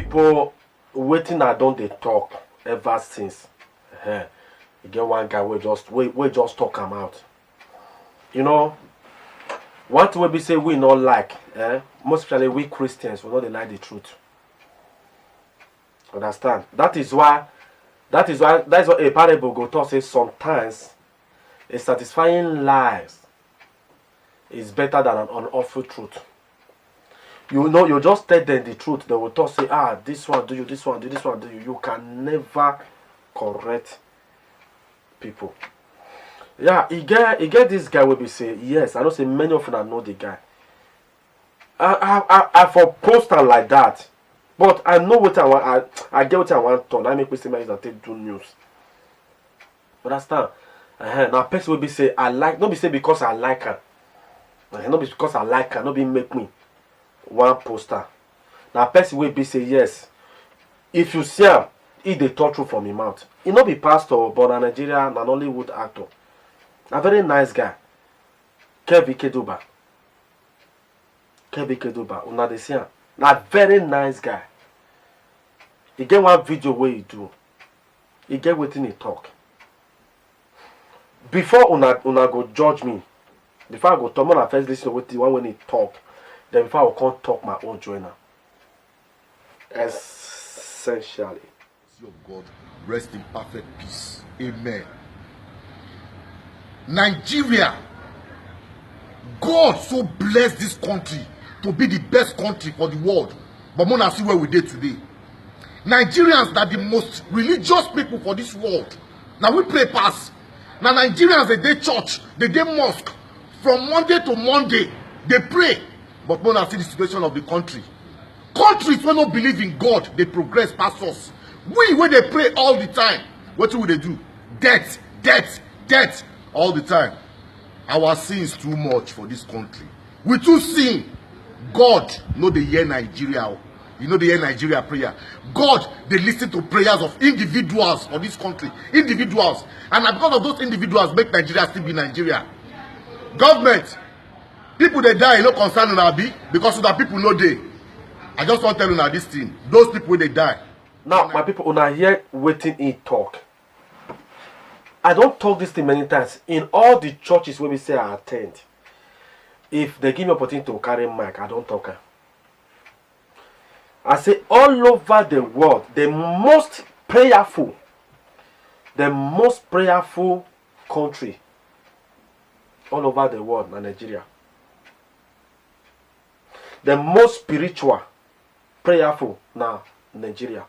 people waiting. I don't they talk ever since. You get one guy we just talk him out. You know, what will be say we not like, most especially we Christians, we not like the truth. Understand? That's why a parable go to say sometimes a satisfying lies is better than an unawful truth. You know, you just tell them the truth, they will talk say, this one do you, this one do you, this one do you. You can never correct people. Yeah, he get this guy will be say, yes, I don't say many of them know the guy. I for poster like that. But I know what I want. I get what I want to. I make me say my that take do news. Understand? Now person will be say I like, not be say because I like her. Not because I like her, not be make me one poster. Now person will be say yes. If you see him, he dey talk through from his mouth. He not be pastor, but a Nigerian and Hollywood actor. A very nice guy. Kevin Keduba. Una dey see him. Na very nice guy. He get one video where he do. He get wetin he talk. Before una go judge me, before I go talk, I first listen to what the one when he talk. Then before I come talk my own joiner. Essentially. Of God, rest in perfect peace. Amen. Nigeria, God so blessed this country to be the best country for the world. But Mona see where we did today. Nigerians are the most religious people for this world. Now we pray pass. Now Nigerians, they day church, they day mosque. From Monday to Monday, they pray. But Mona see the situation of the country. Countries who don't believe in God, they progress past us. We, when they pray all the time, what will they do? Death, death, death all the time. Our sin is too much for this country. We too sin. God, know they hear Nigeria. You know they hear Nigeria prayer. God, they listen to prayers of individuals for this country. Individuals. And because of those individuals, make Nigeria still be Nigeria. Government, people they die, no concern on be because of that people know they. I just want to tell you now this thing. Those people they die. Now, my people, when I hear waiting in talk, I don't talk this thing many times. In all the churches where we say I attend, if they give me opportunity to carry mic, I don't talk. I say all over the world, the most prayerful country all over the world, Nigeria. The most spiritual, prayerful now, Nigeria.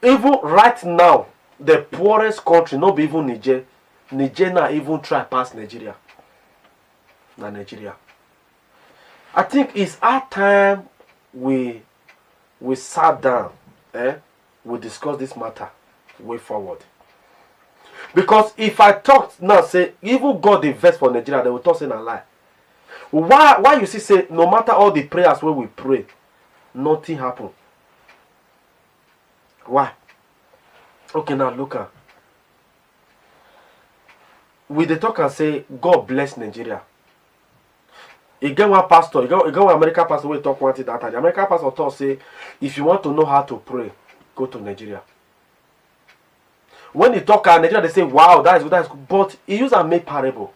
Even right now, the poorest country, not even Niger. Niger not even try past Nigeria. Not Nigeria. I think it's our time we sat down, we discuss this matter way forward. Because if I talk now, say even God invest for Nigeria, they will talk saying a lie. Why you see say no matter all the prayers where we pray, nothing happen? Why? Okay, now look at. We dey talk and say God bless Nigeria. You get one pastor, you get one American pastor wey talk one thing that time. The American pastor talk say, if you want to know how to pray, go to Nigeria. When he talk at Nigeria, they say, wow, that is good, that is good. But he use a make parable.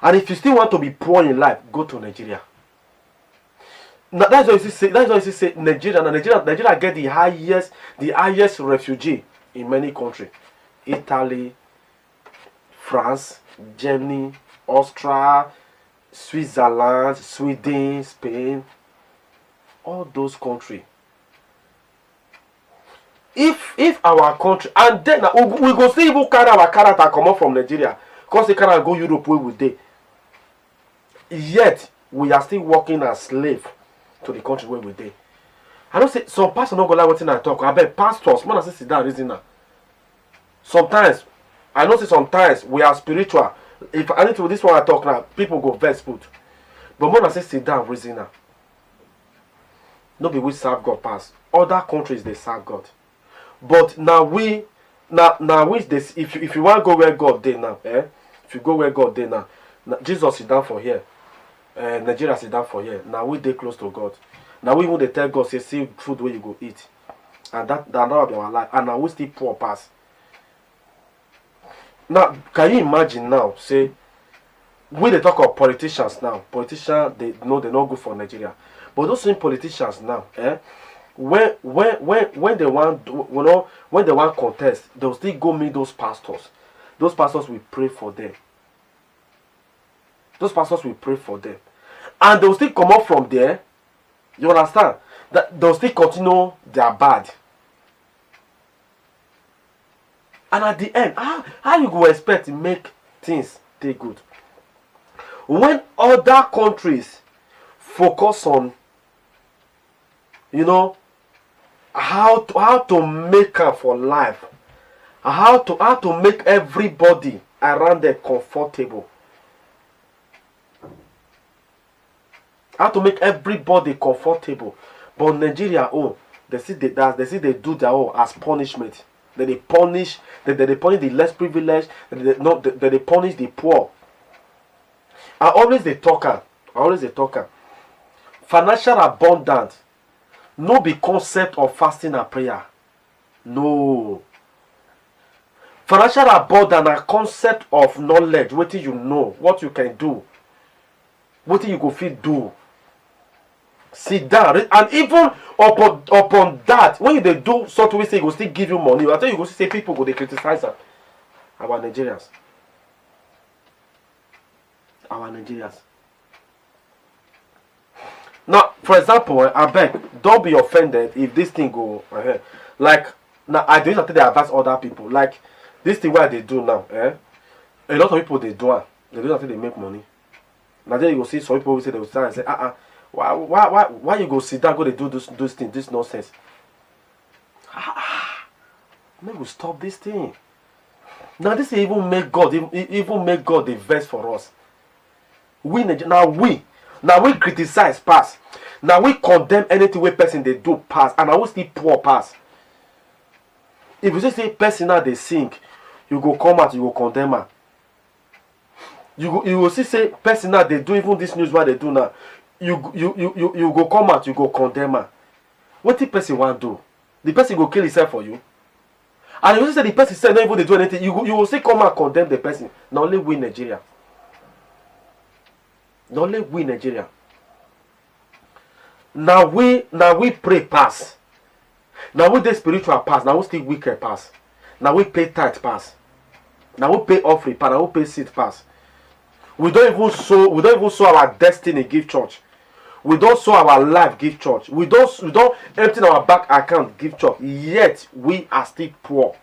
And if you still want to be poor in life, go to Nigeria. Now, that's why you say Nigeria. Now, Nigeria get the highest refugee in many countries. Italy, France, Germany, Austria, Switzerland, Sweden, Spain, all those countries. If our country, and then we go see even carry our character come up from Nigeria, because they cannot go Europe where we dey. Yet we are still working as slave to the country where we dey. I don't say some pastors not go like what I talk. I bet pastors, man, I say sit down reason now. Sometimes I know say sometimes we are spiritual. If I need to this one I talk now, people go vex put. But when I say sit down reason now. No be we serve God pass. Other countries they serve God. But now we this if you want to go where God dey now, if you go where God dey now, Jesus sit down for here. Nigeria sit down for here. Now we dey close to God. Now we even dey tell God say see food where you go eat, and that will be our life, and now we still poor pass. Now can you imagine now say we dey talk of politicians now. Politicians they know they're not good for Nigeria, but those same politicians now, when they want, when they want contest, they'll still go meet those pastors. Those pastors will pray for them. Those pastors will pray for them, and they'll still come up from there. You understand that they'll still continue their bad. And at the end, how you go expect to make things take good when other countries focus on, how to make am for life, how to make everybody around them comfortable, how to make everybody comfortable. But Nigeria, they see they do their own as punishment. They punish the less privileged. They punish the poor. I always the talker. Financial abundance no be concept of fasting and prayer. No. Financial abundance a concept of knowledge. Wetin you know, what you can do, wetin you go fit do. Sit down, and even upon that, when you dey do something wey say e go still give you money, I tell you go see say people go dey criticize am. Our Nigerians. Now, for example, abeg, don't be offended if this thing go ahead. Like now, I dey use dey advise other people. Like this thing wey they do now, a lot of people they do am. They do until they make money. Now then you go see some people who say they will stand and say, why you go sit down, go they do this thing, this nonsense. Maybe we stop this thing. Now this even make God the best for us. Now we criticize pass. Now we condemn anything where person they do pass, and I will still poor pass. If you say person now they sing, you go come out, you go condemn her. You will see say person now they do even this news what they do now. You go come out, you go condemn her. What the person want do? The person go kill himself for you. And you will say the person said not even they do anything. You will say come out condemn the person. Now only we Nigeria. Now only we Nigeria. Now we pray pass. Now we the spiritual pass. Now we still wicked pass. Now we pay tithe pass. Now we pay offering pass. Now we pay seed pass. We don't even sow our destiny give church. We don't sow our life give church. We don't empty our bank account give church. Yet we are still poor.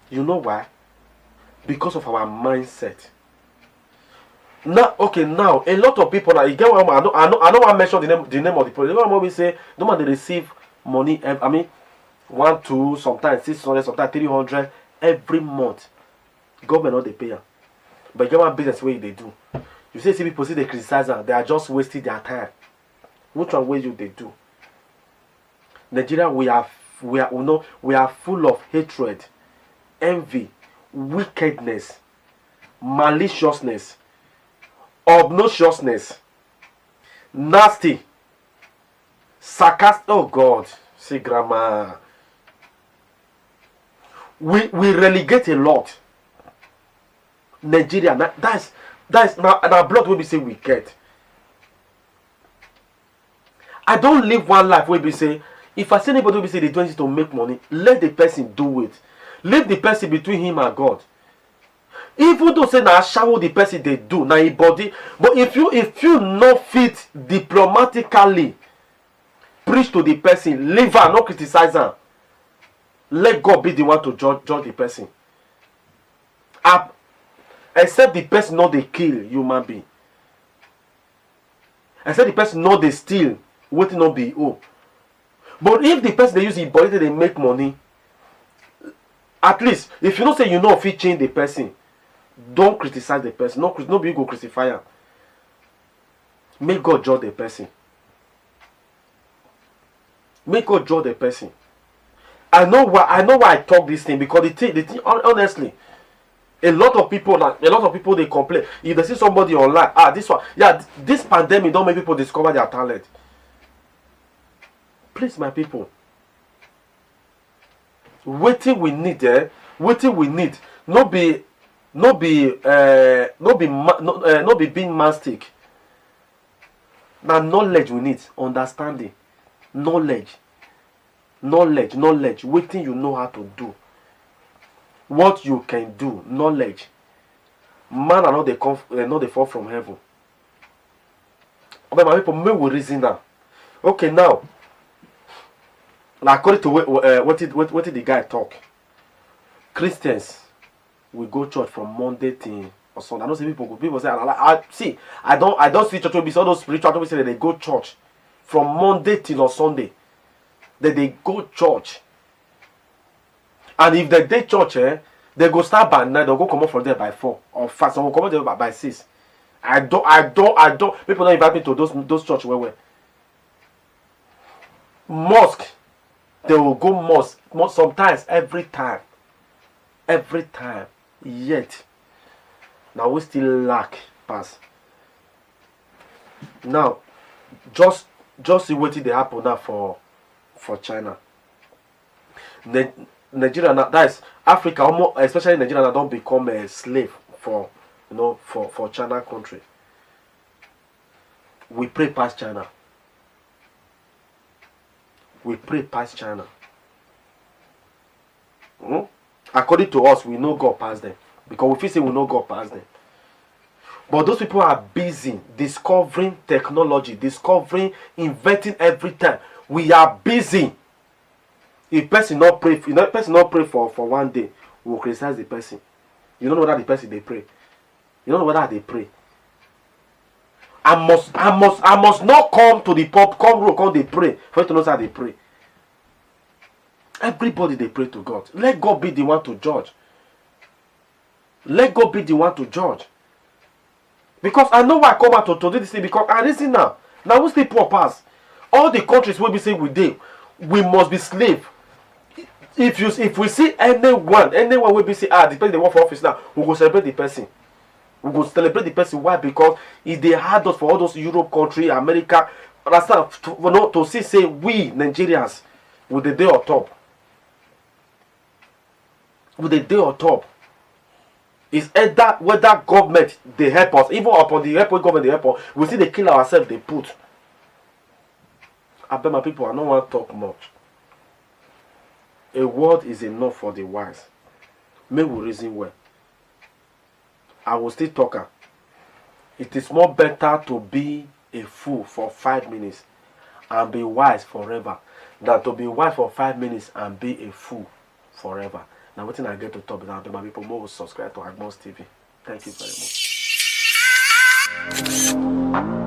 You know why? Because of our mindset. Now a lot of people now, you get what I don't want to mention the name of the person. You know what say? No man they receive money. I mean, 1, 2, sometimes 600, sometimes 300 every month. Government not they pay them. But you get one business way they do. You see people they criticize them, they are just wasting their time. Which one way they do? Nigeria, we are full of hatred, envy, wickedness, maliciousness, obnoxiousness, nasty, sarcastic. Oh God, see grammar. We relegate a lot. Nigeria, that's now blood will be say we get. I don't live one life where we say if I see anybody will be say they doing it to make money, let the person do it. Leave the person between him and God. Even though say now shower the person they do now his body, but if you not fit diplomatically preach to the person, leave her, not criticize her. Let God be the one to judge the person. Except the person not they kill human being. Except the person not they steal, waiting not be owe. But if the person they use his body they make money, at least if you don't say you know if you change the person, don't criticize the person. No be you go crucify him. Make God judge the person. Make God judge the person. I know why I talk this thing, because the thing honestly, A lot of people they complain if they see somebody online. Ah, this one, yeah, this pandemic don't make people discover their talent. Please, my people, wetin we need, wetin we need, no be being mastic. Na knowledge we need, understanding, knowledge, wetin you know how to do, what you can do, knowledge. Man are not dey fall from heaven. But my people, make we reason now. Okay, now, according to what did the guy talk, Christians we go church from Monday till or Sunday. I don't see people say I don't see church will be all those spiritual people say that they go church from Monday till on Sunday. That they go church. And if they church, they go start by 9, they'll go come up from there by 4 or 5. Some will come up there by 6. I don't. People don't invite me to those church where mosque. They will go mosque sometimes every time. Yet now we still lack pass. Now just see what they happen now for China. Nigeria now, that is Africa, almost especially Nigeria now don't become a slave for for China country. We pray past China. According to us, we know God past them. Because we feel say we know God past them. But those people are busy discovering technology, inventing every time. We are busy. If person not pray for one day, we will criticize the person. You don't know whether the person they pray. You don't know whether they pray. I must not come to the pub, come they pray for you to know how they pray. Everybody they pray to God. Let God be the one to judge. Because I know why I come out to do this thing, because I reason now. Now we still poor pass. All the countries where we say we must be slave. If we see anyone will be say the person they work for office now, we go celebrate the person. Why? Because if they had us for all those Europe country, America, understand to say we Nigerians with the day on top. Is either whether government they help us, even upon the help government they help us, we see they kill ourselves, they put. I bet my people, I don't want to talk much. A word is enough for the wise. May we reason well. I will still talk. It is more better to be a fool for 5 minutes and be wise forever than to be wise for 5 minutes and be a fool forever. Now, what thing I get to talk about, my people, more will subscribe to Agmos TV. Thank you very much.